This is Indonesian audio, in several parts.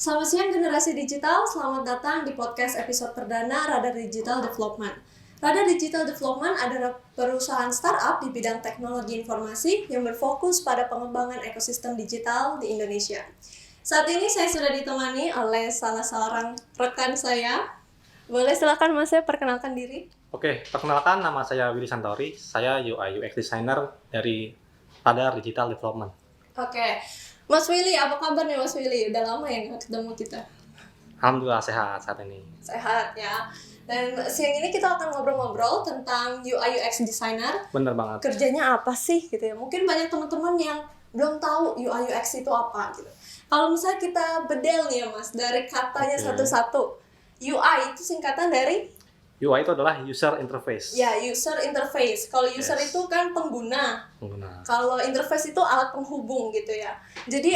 Selamat siang generasi digital, selamat datang di podcast episode perdana Radar Digital Development. Radar Digital Development adalah perusahaan startup di bidang teknologi informasi yang berfokus pada pengembangan ekosistem digital di Indonesia. Saat ini saya sudah ditemani oleh salah seorang rekan saya. Boleh silakan Mas, saya perkenalkan diri. Oke, perkenalkan nama saya Willy Santori. Saya UI UX designer dari Radar Digital Development. Oke. Mas Willy, apa kabar nih Mas Willy? Udah lama ya nggak ketemu kita. Alhamdulillah sehat saat ini. Sehat ya. Dan siang ini kita akan ngobrol-ngobrol tentang UI UX designer. Bener banget. Kerjanya apa sih gitu ya? Mungkin banyak teman-teman yang belum tahu UI UX itu apa gitu. Kalau misalnya kita bedel nih ya Mas, dari katanya satu-satu. UI itu singkatan dari? UI itu adalah user interface. Ya, user interface. Kalau user itu kan pengguna. Kalau interface itu alat penghubung gitu ya. Jadi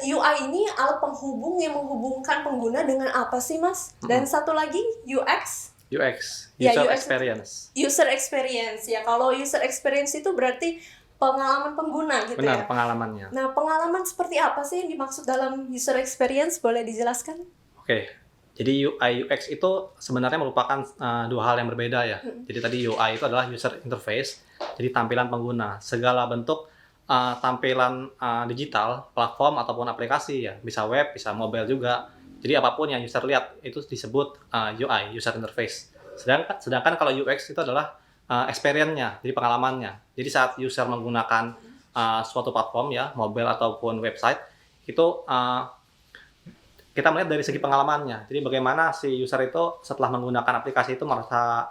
UI ini alat penghubung yang menghubungkan pengguna dengan apa sih Mas? Dan satu lagi UX, user experience. User experience ya. Kalau user experience itu berarti pengalaman pengguna gitu. Benar, ya. pengalamannya. Nah, pengalaman seperti apa sih yang dimaksud dalam user experience? Boleh dijelaskan? Oke. Jadi UI UX itu sebenarnya merupakan dua hal yang berbeda ya. Jadi tadi UI itu adalah user interface, jadi tampilan pengguna. Segala bentuk tampilan digital, platform ataupun aplikasi ya, bisa web, bisa mobile juga. Jadi apapun yang user lihat itu disebut UI, user interface. Sedangkan kalau UX itu adalah experience-nya, jadi pengalamannya. Jadi saat user menggunakan suatu platform ya, mobile ataupun website, itu kita melihat dari segi pengalamannya. Jadi bagaimana si user itu setelah menggunakan aplikasi itu merasa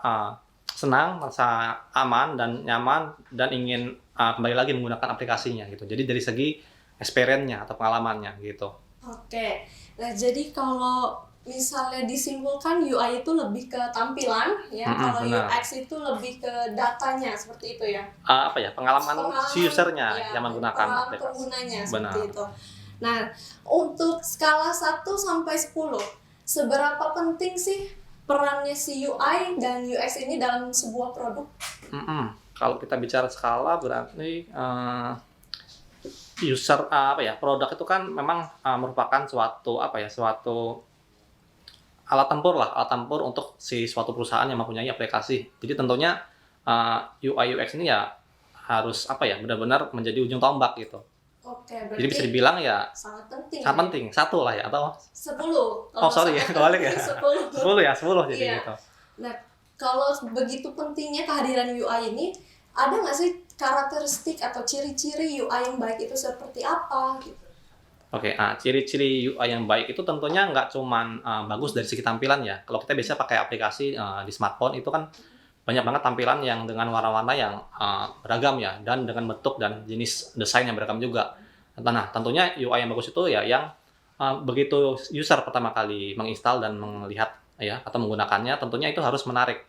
senang, merasa aman dan nyaman dan ingin kembali lagi menggunakan aplikasinya gitu. Jadi dari segi experience-nya atau pengalamannya gitu. Oke. Nah, jadi kalau misalnya disimpulkan UI itu lebih ke tampilan ya, kalau benar. UX itu lebih ke datanya seperti itu ya. Pengalaman si usernya ya, yang menggunakan pengalaman aplikasi. penggunanya Benar. seperti itu. Nah, untuk skala 1 sampai 10, seberapa penting sih perannya si UI dan UX ini dalam sebuah produk? Kalau kita bicara skala berarti produk itu kan memang merupakan suatu alat tempur untuk si suatu perusahaan yang mempunyai aplikasi. Jadi tentunya UI UX ini ya harus benar-benar menjadi ujung tombak gitu. Oke, berarti jadi bisa dibilang ya sangat penting. Sangat penting. 1 lah ya atau 10. Kebalik ya. 10 jadi iya. gitu. Nah, kalau begitu pentingnya kehadiran UI ini, ada nggak sih karakteristik atau ciri-ciri UI yang baik itu seperti apa gitu? Oke, ciri-ciri UI yang baik itu tentunya nggak cuman bagus dari segi tampilan ya. Kalau kita biasa pakai aplikasi di smartphone itu kan banyak banget tampilan yang dengan warna-warna yang beragam ya, dan dengan bentuk dan jenis desain yang beragam juga. Nah, tentunya UI yang bagus itu ya yang begitu user pertama kali menginstal dan melihat ya atau menggunakannya, tentunya itu harus menarik,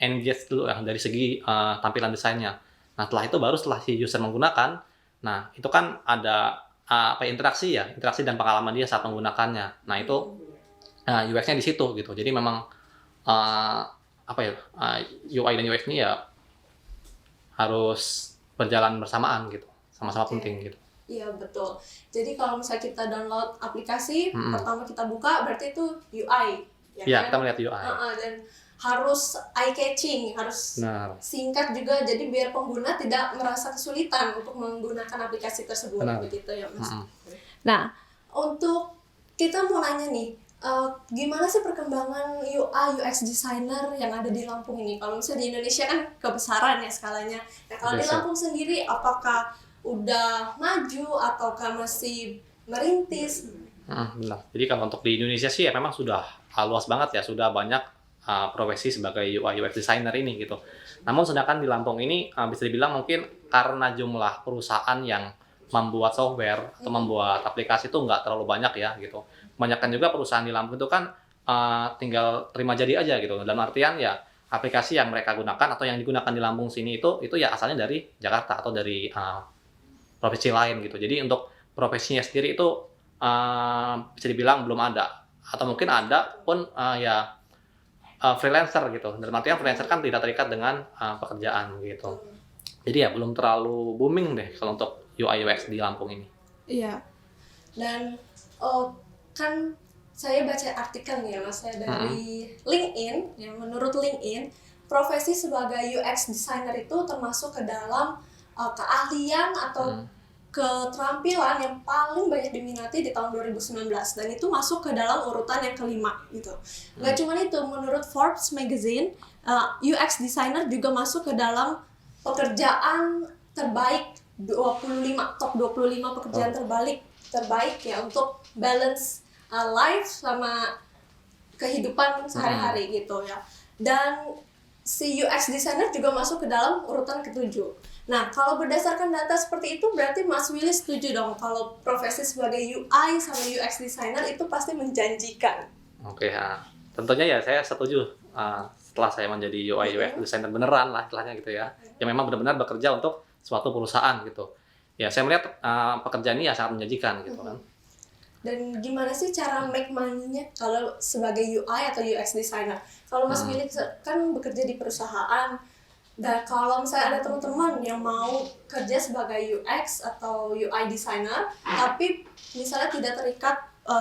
engage dulu ya dari segi tampilan desainnya. Nah, setelah si user menggunakan, nah itu kan ada interaksi dan pengalaman dia saat menggunakannya. Nah, itu UX-nya di situ gitu. Jadi memang UI dan UX ini ya harus berjalan bersamaan gitu, sama-sama penting gitu. Iya, betul. Jadi kalau misalnya kita download aplikasi, pertama kita buka berarti itu UI. Iya, kita melihat UI. Dan harus eye-catching, harus singkat juga, jadi biar pengguna tidak merasa kesulitan untuk menggunakan aplikasi tersebut. Begitu ya Mas. Nah, untuk kita mau nanya nih, gimana sih perkembangan UI UX designer yang ada di Lampung ini? Kalau misalnya di Indonesia kan kebesaran ya skalanya. Nah, kalau di Lampung sendiri apakah udah maju ataukah masih merintis? Benar. Jadi kalau untuk di Indonesia sih ya memang sudah luas banget ya, sudah banyak profesi sebagai UI UX designer ini gitu. Namun sedangkan di Lampung ini bisa dibilang mungkin karena jumlah perusahaan yang membuat software atau membuat aplikasi itu nggak terlalu banyak ya gitu. Kebanyakan juga perusahaan di Lampung itu kan tinggal terima jadi aja gitu. Dalam artian ya aplikasi yang mereka gunakan atau yang digunakan di Lampung sini itu ya asalnya dari Jakarta atau dari provinsi lain gitu. Jadi untuk profesinya sendiri itu bisa dibilang belum ada, atau mungkin ada pun freelancer gitu. Dalam artian freelancer kan tidak terikat dengan pekerjaan gitu. Jadi ya belum terlalu booming deh kalau untuk UI UX di Lampung ini. Iya. Dan kan saya baca artikel nih ya Mas, saya dari LinkedIn, yang menurut LinkedIn profesi sebagai UX designer itu termasuk ke dalam keahlian atau keterampilan yang paling banyak diminati di tahun 2019, dan itu masuk ke dalam urutan yang kelima gitu. Gak cuma itu, menurut Forbes magazine UX designer juga masuk ke dalam pekerjaan terbaik 25 top 25 pekerjaan terbaik ya untuk balance life sama kehidupan sehari-hari gitu ya. Dan si UX designer juga masuk ke dalam urutan ketujuh. Nah, kalau berdasarkan data seperti itu, berarti Mas Willy setuju dong kalau profesi sebagai UI sama UX designer itu pasti menjanjikan. Oke, tentunya ya saya setuju. Setelah saya menjadi UI UX designer beneran lah istilahnya gitu ya, yang memang benar-benar bekerja untuk suatu perusahaan gitu. Ya, saya melihat pekerjaan ini ya sangat menjanjikan gitu kan. Dan gimana sih cara make money-nya kalau sebagai UI atau UX designer? Kalau Mas Willy kan bekerja di perusahaan, dan kalau misalnya ada teman-teman yang mau kerja sebagai UX atau UI designer, tapi misalnya tidak terikat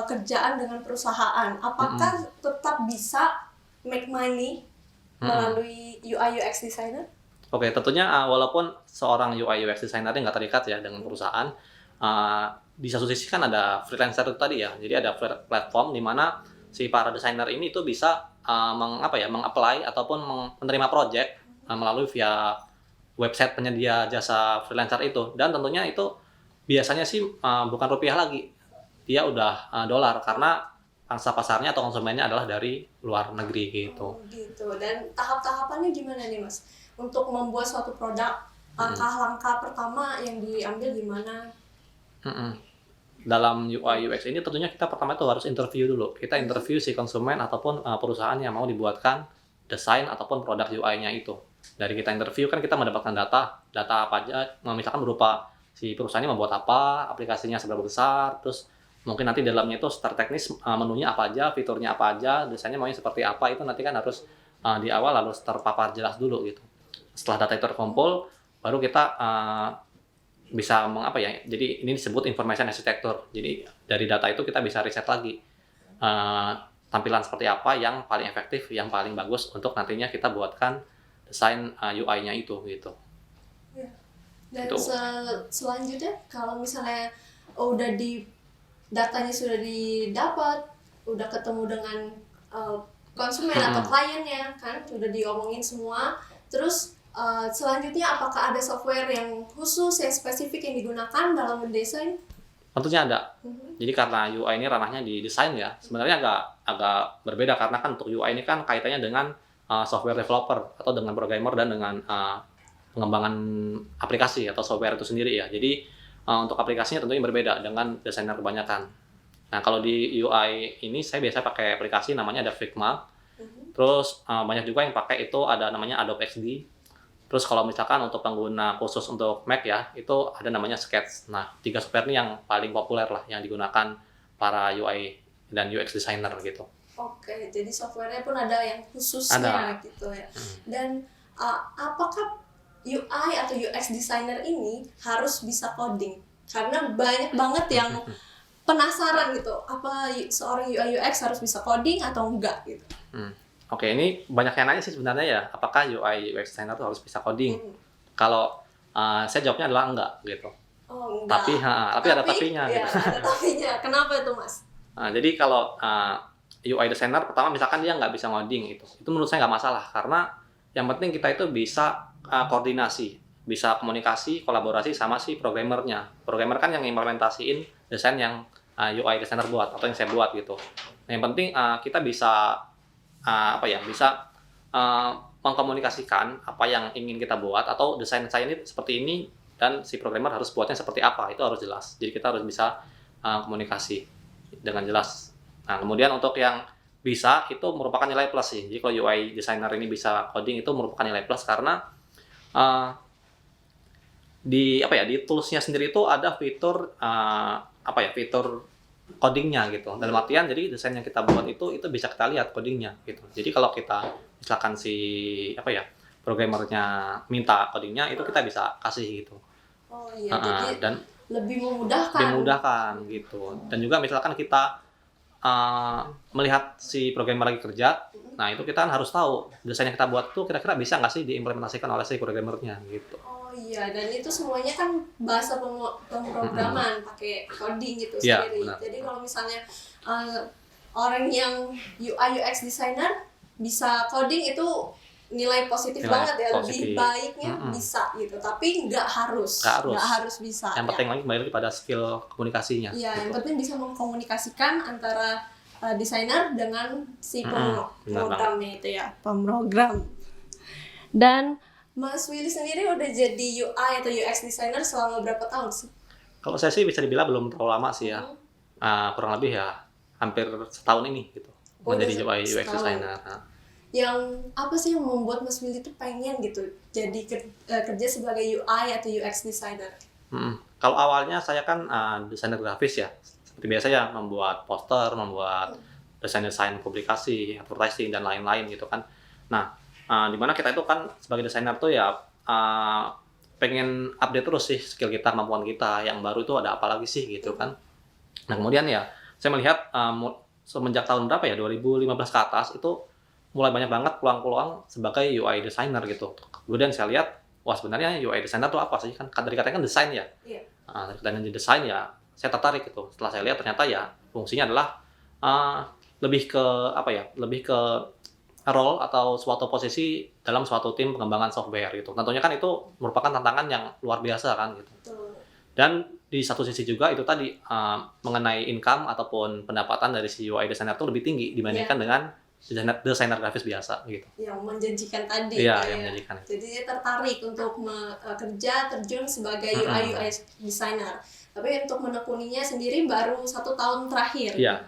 kerjaan dengan perusahaan, apakah tetap bisa make money melalui UI UX designer? Oke, tentunya walaupun seorang UI UX designer nggak terikat ya dengan perusahaan, di satu sisi kan ada freelancer itu tadi ya. Jadi ada platform di mana si para desainer ini tuh bisa meng-apply ataupun menerima project melalui via website penyedia jasa freelancer itu. Dan tentunya itu biasanya sih bukan rupiah lagi, dia udah dolar, karena pangsa pasarnya atau konsumennya adalah dari luar negeri gitu. Gitu. Dan tahap-tahapannya gimana nih Mas? Untuk membuat suatu produk, langkah pertama yang diambil gimana? Dalam UI UX ini tentunya kita pertama itu harus interview dulu. Kita interview si konsumen ataupun perusahaan yang mau dibuatkan desain ataupun produk UI-nya itu. Dari kita interview kan kita mendapatkan data apa aja, misalkan berupa si perusahaannya membuat apa, aplikasinya seberapa besar, terus mungkin nanti dalamnya itu secara teknis menunya apa aja, fiturnya apa aja, desainnya maunya seperti apa, itu nanti kan harus di awal harus terpapar jelas dulu gitu. Setelah data itu terkumpul, baru kita bisa jadi ini disebut information architecture. Jadi dari data itu kita bisa riset lagi tampilan seperti apa yang paling efektif, yang paling bagus untuk nantinya kita buatkan desain UI-nya itu gitu. Ya. Dan selanjutnya kalau misalnya datanya sudah didapat, udah ketemu dengan konsumen atau kliennya kan, sudah diomongin semua, terus selanjutnya apakah ada software yang khusus, yang spesifik yang digunakan dalam mendesain? Tentunya ada. Jadi karena UI ini ranahnya di desain ya, sebenarnya agak berbeda karena kan untuk UI ini kan kaitannya dengan software developer atau dengan programmer dan dengan pengembangan aplikasi atau software itu sendiri ya. Jadi untuk aplikasinya tentunya berbeda dengan desainer kebanyakan. Nah, kalau di UI ini saya biasa pakai aplikasi namanya ada Figma. Terus banyak juga yang pakai itu ada namanya Adobe XD. Terus kalau misalkan untuk pengguna khusus untuk Mac ya, itu ada namanya Sketch. Nah, 3 software ini yang paling populer lah yang digunakan para UI dan UX designer gitu. Oke, jadi softwarenya pun ada yang khususnya gitu ya. Dan apakah UI atau UX designer ini harus bisa coding? Karena banyak banget yang penasaran gitu, apa seorang UI UX harus bisa coding atau enggak gitu. Oke, ini banyak yang nanya sih sebenarnya ya, apakah UI UX designer itu harus bisa coding? Kalau saya jawabnya adalah enggak gitu. Oh, enggak. Tapi ada tapinya ya, gitu. Ada tapinya. Kenapa itu, Mas? Jadi kalau UI designer pertama misalkan dia nggak bisa ngoding itu menurut saya nggak masalah, karena yang penting kita itu bisa koordinasi, bisa komunikasi, kolaborasi sama si programmernya. Programmer kan yang implementasiin desain yang UI designer buat atau yang saya buat gitu. Nah, yang penting kita bisa mengkomunikasikan apa yang ingin kita buat atau desain saya ini seperti ini dan si programmer harus buatnya seperti apa, itu harus jelas. Jadi kita harus bisa komunikasi dengan jelas. Nah, kemudian untuk yang bisa itu merupakan nilai plus sih. Jadi kalau UI designer ini bisa coding itu merupakan nilai plus karena di toolsnya sendiri itu ada fitur fitur codingnya gitu. Dalam artian jadi desain yang kita buat itu bisa kita lihat codingnya gitu. Jadi kalau kita misalkan programmernya minta codingnya itu kita bisa kasih gitu. Oh iya, jadi dan lebih memudahkan gitu. Dan juga misalkan kita melihat si programmer lagi kerja, nah itu kita kan harus tahu desain yang kita buat tuh kira-kira bisa nggak sih diimplementasikan oleh si programmernya gitu. Oh iya, dan itu semuanya kan bahasa pemrograman, pakai coding gitu Iya, sendiri. benar. Jadi kalau misalnya orang yang UI UX designer bisa coding itu nilai positif banget ya, lebih baiknya bisa gitu, tapi nggak harus bisa. Yang penting lagi kembali pada skill komunikasinya. Iya, gitu. Yang penting bisa mengkomunikasikan antara desainer dengan si pemrogramnya itu ya, pemrogram. Dan Mas Willy sendiri udah jadi UI atau UX designer selama berapa tahun sih? Kalau saya sih bisa dibilang belum terlalu lama sih ya, kurang lebih ya hampir setahun ini gitu menjadi UI UX designer. Yang apa sih yang membuat Mas Willy tuh pengen gitu jadi kerja sebagai UI atau UX designer? Kalau awalnya saya kan desainer grafis ya, seperti biasa ya, membuat poster, membuat desain-desain publikasi, advertising dan lain-lain gitu kan. Nah, dimana kita itu kan sebagai desainer tuh ya pengen update terus sih skill kita, kemampuan kita, yang baru itu ada apa lagi sih gitu kan. Nah kemudian ya saya melihat semenjak tahun berapa ya, 2015 ke atas itu mulai banyak banget peluang-peluang sebagai UI designer gitu. Kemudian saya lihat, wah sebenarnya UI designer itu apa sih, kan dari katanya kan desain ya. Dari katanya desain ya, saya tertarik gitu. Setelah saya lihat ternyata ya fungsinya adalah lebih ke apa ya, lebih ke role atau suatu posisi dalam suatu tim pengembangan software gitu. Tentunya kan itu merupakan tantangan yang luar biasa kan gitu. Dan di satu sisi juga itu tadi mengenai income ataupun pendapatan dari si UI designer itu lebih tinggi dibandingkan dengan desainer grafis biasa gitu. Yang menjanjikan tadi. Iya, yang menjanjikan. Jadi dia tertarik untuk kerja terjun sebagai UI UX designer. Tapi untuk menekuninya sendiri baru 1 tahun terakhir. Iya.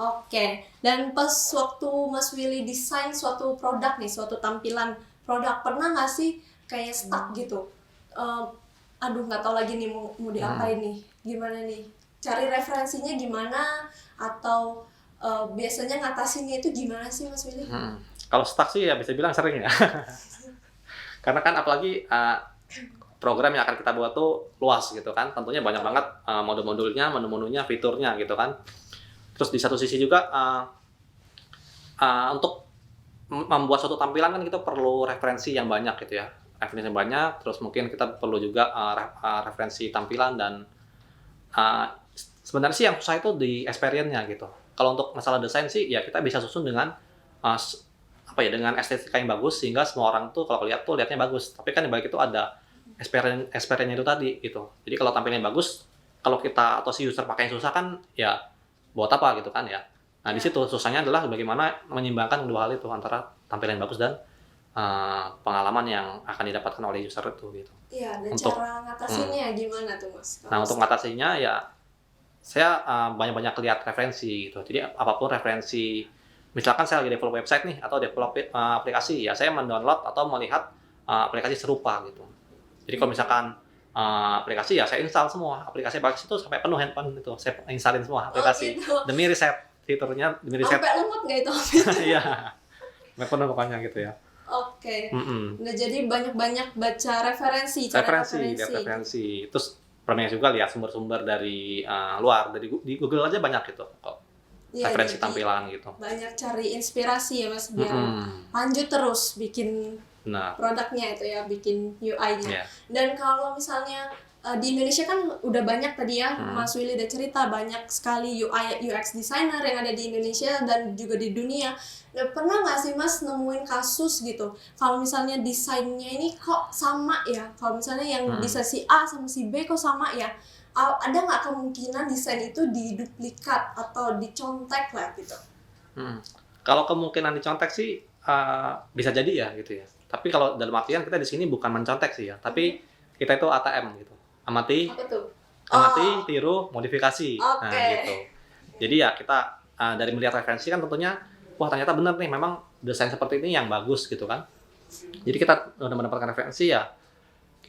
Oke. Dan pas waktu Mas Willy desain suatu produk nih, suatu tampilan produk, pernah nggak sih kayak stuck gitu? Aduh nggak tahu lagi nih mau diapain nih, gimana nih? Cari referensinya gimana? Atau biasanya ngatasinnya itu gimana sih Mas Willy? Kalau stuck sih ya bisa bilang sering ya. Karena kan apalagi program yang akan kita buat tuh luas gitu kan. Tentunya banyak banget modul-modulnya, menu-menunya, fiturnya gitu kan. Terus di satu sisi juga untuk membuat suatu tampilan kan kita perlu referensi yang banyak gitu ya. Referensi yang banyak, terus mungkin kita perlu juga referensi tampilan dan sebenarnya sih yang susah itu di experience-nya gitu. Kalau untuk masalah desain sih ya kita bisa susun dengan dengan estetika yang bagus sehingga semua orang tuh kalau lihat tuh lihatnya bagus. Tapi kan di balik itu ada experience-nya itu tadi gitu. Jadi kalau tampilannya bagus, kalau kita atau si user pakai yang susah kan ya buat apa gitu kan ya. Nah, di situ susahnya adalah bagaimana menyimbangkan kedua hal itu antara tampilan yang bagus dan pengalaman yang akan didapatkan oleh user itu gitu. Iya, dan cara ngatasinnya gimana tuh Mas? Nah, untuk ngatasinya ya saya banyak-banyak lihat referensi gitu. Jadi apapun referensi, misalkan saya lagi develop website nih atau develop aplikasi, ya saya mendownload atau melihat aplikasi serupa gitu. Jadi kalau misalkan aplikasi ya saya install semua aplikasi itu sampai penuh handphone itu saya installin semua aplikasi gitu. demi riset fiturnya, demi riset. Sampai lemot nggak itu? Iya, sampai penuh pokoknya gitu ya. Oke. Nah jadi banyak-banyak baca referensi. Terus permennya juga lihat sumber-sumber dari luar, di Google aja banyak gitu kok. Ya, referensi tampilan gitu. Banyak cari inspirasi ya Mas biar lanjut terus bikin produknya itu ya, bikin UI-nya. Dan kalau misalnya di Indonesia kan udah banyak tadi ya, Mas Willy udah cerita banyak sekali UI UX designer yang ada di Indonesia dan juga di dunia. Nah, pernah nggak sih Mas nemuin kasus gitu, kalau misalnya desainnya ini kok sama ya, kalau misalnya yang bisa si A sama si B kok sama ya, ada nggak kemungkinan desain itu diduplikat atau dicontek lah gitu? Kalau kemungkinan dicontek sih bisa jadi ya gitu ya. Tapi kalau dalam artian kita di sini bukan mencontek sih ya, tapi kita itu ATM gitu. Amati, tiru, modifikasi. Nah gitu. Jadi ya kita dari melihat referensi kan tentunya, wah ternyata benar nih memang desain seperti ini yang bagus gitu kan. Jadi kita udah mendapatkan referensi ya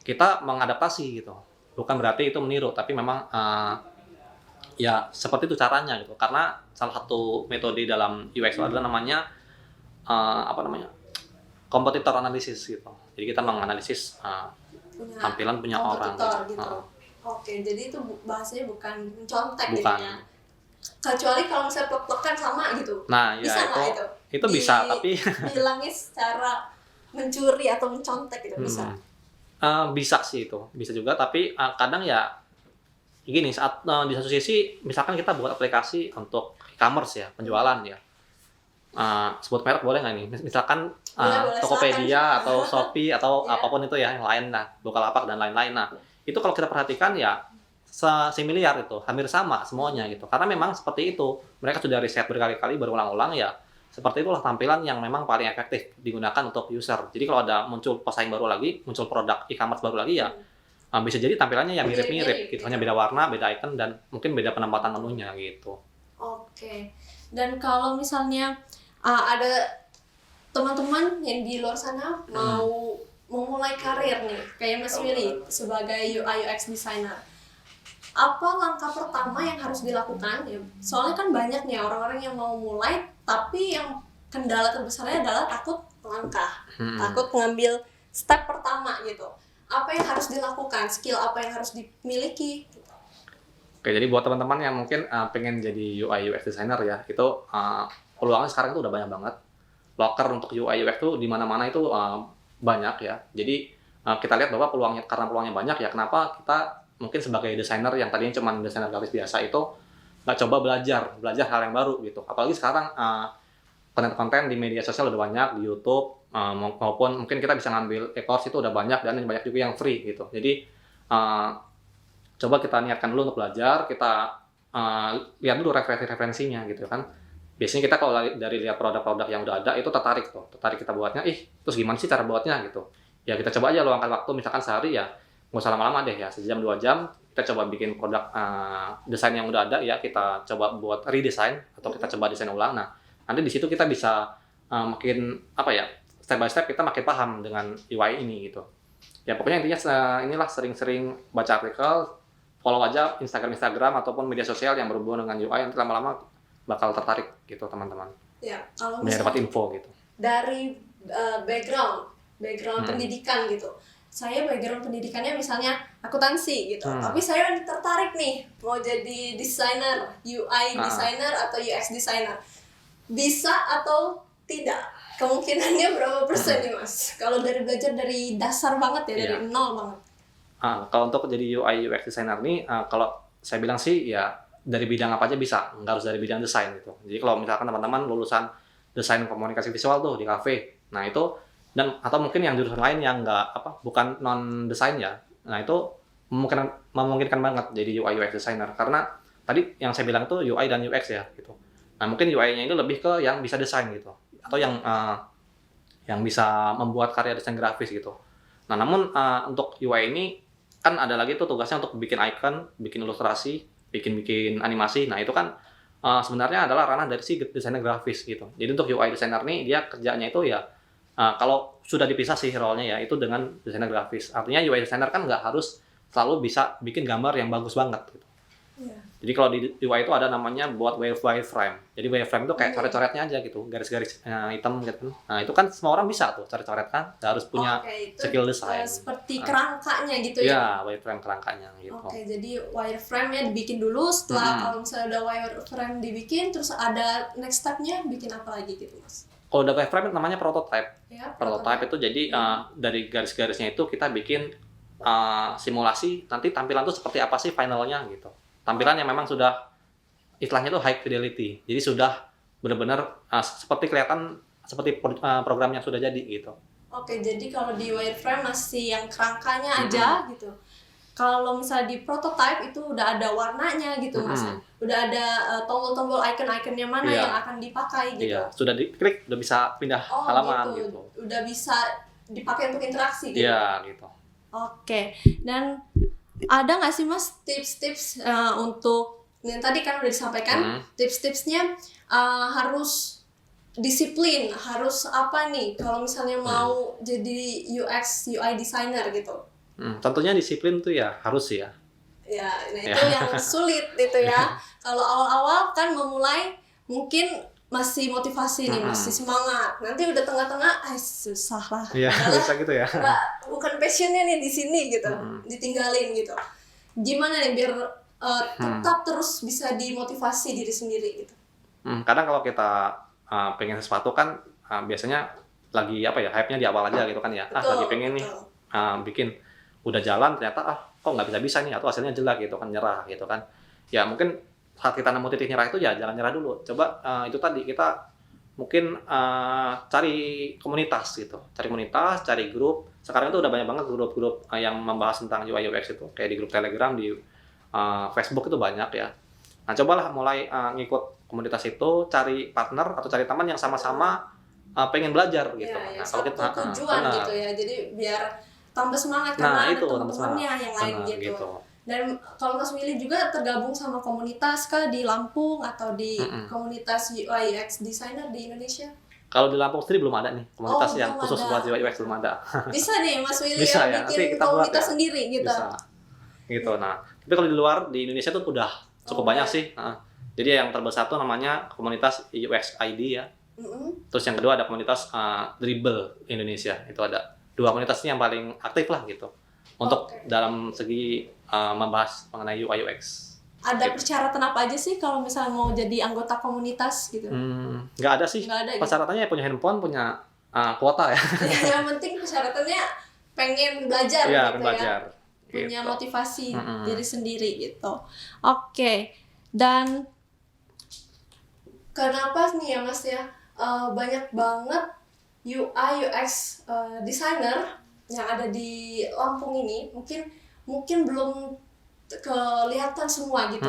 kita mengadaptasi gitu. Bukan berarti itu meniru, tapi memang ya seperti itu caranya gitu. Karena salah satu metode dalam UX adalah namanya kompetitor analisis gitu. Jadi kita menganalisis tampilan punya orang gitu. Oke, jadi itu bahasanya bukan mencontek bukan. Gitu ya. kecuali kalau misalnya plek-plekan sama gitu. Nah, ya bisa nggak itu bisa, tapi dihilangin secara mencuri atau mencontek gitu bisa. Bisa sih itu, bisa juga, tapi kadang ya gini, saat di satu sisi misalkan kita buat aplikasi untuk e-commerce ya, penjualan ya. Sebut merek boleh nggak nih? Misalkan Boleh, Tokopedia silakan. atau Shopee atau Iya. apapun itu ya yang lain, nah Bukalapak dan lain-lain. Nah itu kalau kita perhatikan ya semiliar itu, hampir sama semuanya gitu. Karena memang seperti itu, mereka sudah riset berkali-kali berulang-ulang ya. Seperti itulah tampilan yang memang paling efektif digunakan untuk user. Jadi kalau ada muncul pesaing baru lagi, muncul produk e-commerce baru lagi ya, bisa jadi tampilannya ya mirip-mirip gitu, hanya beda warna, beda icon, dan mungkin beda penempatan menunya gitu. Oke. Dan kalau misalnya ada teman-teman yang di luar sana mau memulai karir nih, kayak Mas Willy sebagai UI UX designer, apa langkah pertama yang harus dilakukan? Ya, soalnya kan banyak nih orang-orang yang mau mulai, tapi yang kendala terbesarnya adalah takut melangkah, takut mengambil step pertama gitu. Apa yang harus dilakukan? Skill apa yang harus dimiliki? Oke, jadi buat teman-teman yang mungkin pengen jadi UI UX designer ya, itu peluangnya sekarang itu udah banyak banget. Loker untuk UI UX tuh di mana-mana itu banyak ya. Jadi kita lihat bahwa karena peluangnya banyak ya, kenapa kita mungkin sebagai desainer yang tadinya cuma desainer grafis biasa itu nggak coba belajar hal yang baru gitu. Apalagi sekarang konten-konten di media sosial udah banyak, di YouTube maupun mungkin kita bisa ngambil e-course itu udah banyak, dan banyak juga yang free gitu. Jadi coba kita niatkan dulu untuk belajar, kita lihat dulu referensinya gitu kan. Biasanya kita kalau dari lihat produk-produk yang udah ada itu tertarik kita buatnya, terus gimana sih cara buatnya gitu. Ya kita coba aja luangkan waktu, misalkan sehari ya nggak usah lama-lama deh ya, 1-2 jam kita coba bikin produk desain yang udah ada ya, kita coba buat redesign atau kita coba desain ulang. Nah nanti di situ kita bisa makin step by step kita makin paham dengan UI ini gitu. Ya pokoknya intinya inilah, sering-sering baca artikel, follow aja Instagram ataupun media sosial yang berhubungan dengan UI, nanti lama-lama bakal tertarik gitu teman-teman. Ya, kalau misalnya dapat info gitu. Dari background pendidikan gitu. Saya background pendidikannya misalnya akuntansi gitu. Tapi saya tertarik nih mau jadi desainer, UI designer atau UX designer. Bisa atau tidak? Kemungkinannya berapa persen nih Mas? Kalau dari belajar dari dasar banget ya, dari nol banget. Kalau untuk jadi UI UX designer nih, kalau saya bilang sih ya dari bidang apa aja bisa, nggak harus dari bidang desain gitu. Jadi kalau misalkan teman-teman lulusan desain komunikasi visual tuh di kafe, nah itu, dan atau mungkin yang jurusan lain yang bukan non desain ya, nah itu memungkinkan banget jadi UI UX designer, karena tadi yang saya bilang tuh UI dan UX ya gitu. Nah mungkin UI-nya itu lebih ke yang bisa desain gitu, atau yang bisa membuat karya desain grafis gitu. Nah namun untuk UI ini kan ada lagi tuh tugasnya untuk bikin icon, bikin ilustrasi, bikin animasi. Nah itu kan sebenarnya adalah ranah dari si desainer grafis gitu. Jadi untuk UI designer nih, dia kerjanya itu ya kalau sudah dipisah sih role-nya ya, itu dengan desainer grafis. Artinya UI designer kan nggak harus selalu bisa bikin gambar yang bagus banget gitu. Jadi kalau di UI itu ada namanya buat wireframe. Jadi wireframe itu kayak coret-coretnya aja gitu, garis-garis hitam gitu. Nah itu kan semua orang bisa tuh coret-coret kan, nggak harus punya skill desain. Seperti kerangkanya gitu ya? Iya, wireframe kerangkanya gitu. Oke, jadi wireframe-nya dibikin dulu, setelah kalau misalnya udah wireframe dibikin, terus ada next step-nya bikin apa lagi gitu Mas? Kalau udah wireframe namanya prototype. Ya, prototype itu jadi dari garis-garisnya itu kita bikin simulasi nanti tampilan tuh seperti apa sih finalnya gitu. Tampilan yang memang sudah istilahnya tuh high fidelity. Jadi sudah benar-benar seperti kelihatan seperti program yang sudah jadi gitu. Oke, jadi kalau di wireframe masih yang kerangkanya aja gitu. Kalau misalnya di prototype itu udah ada warnanya gitu Mas. Udah ada tombol-tombol icon-iconnya mana yang akan dipakai gitu. Iya, sudah diklik udah bisa pindah halaman gitu. Udah bisa dipakai untuk interaksi gitu. Iya, gitu. Oke. Dan ada nggak sih Mas tips-tips untuk yang tadi kan udah disampaikan, tips-tipsnya harus disiplin, harus apa nih kalau misalnya mau jadi UX UI designer gitu? Tentunya disiplin tuh ya harus ya. Ya, nah itu yang sulit itu ya. Kalau awal-awal kan memulai mungkin masih motivasi nih, masih semangat. Nanti udah tengah-tengah, susah lah. Iya, bisa gitu ya. Bukan passionnya nih di sini gitu, ditinggalin gitu. Gimana nih biar tetap terus bisa dimotivasi diri sendiri gitu. Kadang kalau kita pengen sesuatu kan biasanya lagi hype-nya di awal aja gitu kan ya. Lagi pengen nih bikin, udah jalan ternyata kok nggak bisa nih, atau hasilnya jelek gitu kan, nyerah gitu kan. Ya mungkin saat kita nemu titik nyerah itu ya jangan nyerah dulu. Coba itu tadi kita mungkin cari komunitas gitu, cari grup. Sekarang itu udah banyak banget grup-grup yang membahas tentang UI UX itu, kayak di grup Telegram, di Facebook itu banyak ya. Nah cobalah mulai ngikut komunitas itu, cari partner atau cari teman yang sama-sama pengen belajar gitu. Nah kalau kita tujuan gitu ya, jadi biar tambah semangat karena ada teman-temannya yang lain gitu. Dan kalau Mas Willy juga tergabung sama komunitas kah di Lampung atau di komunitas UI UX designer di Indonesia? Kalau di Lampung sendiri belum ada nih komunitas yang khusus buat UI UX, belum ada. Bisa nih Mas Willy bisa, ya, bikin komunitas sendiri gitu. Bisa. Gitu. Nah, tapi kalau di luar, di Indonesia tuh udah cukup banyak sih. Jadi yang terbesar tuh namanya komunitas UX ID ya. Terus yang kedua ada komunitas Dribble Indonesia. Itu ada 2 komunitas ini yang paling aktif lah gitu. Untuk dalam segi membahas mengenai UI UX. Ada persyaratan apa aja sih kalau misalnya mau jadi anggota komunitas gitu? Nggak ada sih. Persyaratannya punya handphone, punya kuota ya. Yang penting persyaratannya pengen belajar gitu belajar. Punya motivasi diri sendiri gitu. Oke. Dan kenapa nih ya Mas ya, banyak banget UI UX designer yang ada di Lampung ini mungkin belum kelihatan semua gitu.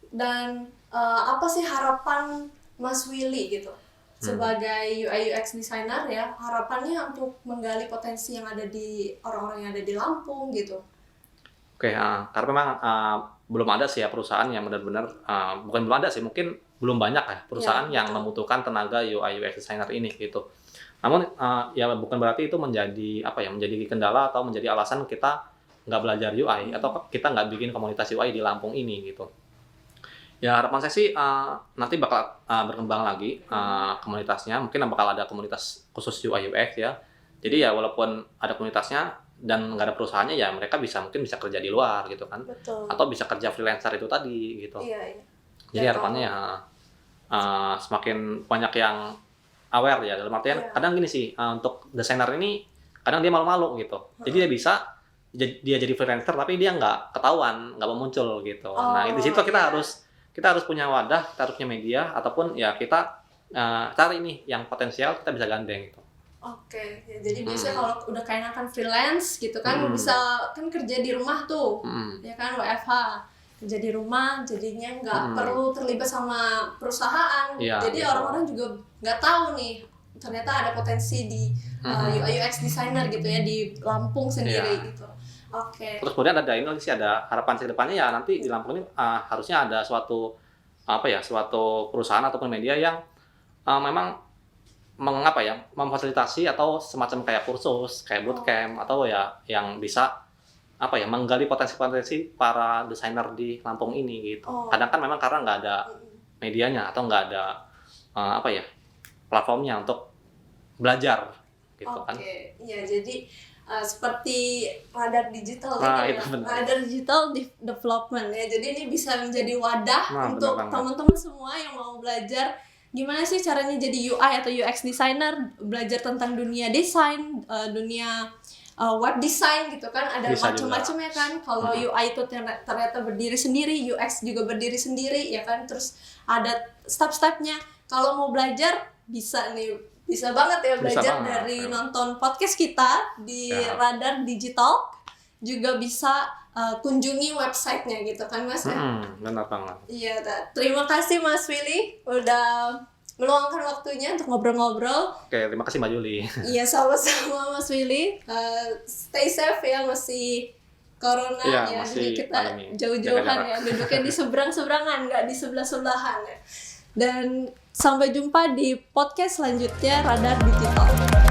Dan apa sih harapan Mas Willy gitu sebagai UI UX designer ya, harapannya untuk menggali potensi yang ada di orang-orang yang ada di Lampung gitu? Oke, karena memang belum ada sih ya perusahaan yang benar-benar, bukan belum ada sih, mungkin belum banyak ya perusahaan yang membutuhkan tenaga UI UX designer ini gitu. Namun ya bukan berarti itu menjadi menjadi kendala atau menjadi alasan kita nggak belajar UI atau kita nggak bikin komunitas UI di Lampung ini gitu. Ya harapan saya sih nanti bakal berkembang lagi komunitasnya, mungkin bakal ada komunitas khusus UI UX ya. Jadi ya walaupun ada komunitasnya dan nggak ada perusahaannya, ya mereka mungkin bisa kerja di luar gitu kan. Betul. Atau bisa kerja freelancer itu tadi gitu. Iya. Jadi harapannya ya semakin banyak yang aware ya, dalam artian kadang gini sih, untuk desainer ini kadang dia malu-malu gitu. Jadi dia jadi freelancer tapi dia nggak ketahuan, nggak muncul gitu. Nah di situ kita harus punya wadah, kita harus punya media, ataupun ya kita cari nih yang potensial, kita bisa gandeng gitu. Oke, jadi biasanya kalau udah keenakan freelance gitu kan, bisa kan kerja di rumah tuh, ya kan WFH, kerja di rumah, jadinya nggak perlu terlibat sama perusahaan. Jadi orang-orang juga nggak tahu nih, ternyata ada potensi di UI UX designer gitu ya di Lampung sendiri gitu. Oke. Terus kemudian ada ini lagi sih, ada harapan ke depannya ya nanti di Lampung ini harusnya ada suatu perusahaan ataupun media yang memang memfasilitasi atau semacam kayak kursus, kayak bootcamp atau ya yang bisa menggali potensi-potensi para desainer di Lampung ini gitu. Kadang kan memang karena nggak ada medianya atau nggak ada platformnya untuk belajar gitu kan. Oke, ya jadi seperti Radar Digital Radar Digital Development ya. Jadi ini bisa menjadi wadah untuk teman-teman semua yang mau belajar gimana sih caranya jadi UI atau UX designer, belajar tentang dunia desain, dunia web design gitu kan, ada macam-macamnya kan. Kalau UI itu ternyata berdiri sendiri, UX juga berdiri sendiri ya kan. Terus ada step-stepnya. Kalau mau belajar bisa banget ya belajar dari nonton podcast kita di Radar Digital, juga bisa kunjungi websitenya gitu kan Mas ya. Benar banget. Iya, terima kasih Mas Willy udah meluangkan waktunya untuk ngobrol-ngobrol. Oke, terima kasih Mbak Juli. Iya, sama-sama Mas Willy. Stay safe ya, masih corona ya, jadi kita jauh-jauhan ya, duduknya di seberang-seberangan, nggak di sebelah-sebelahan ya. Dan sampai jumpa di podcast selanjutnya Radar Digital.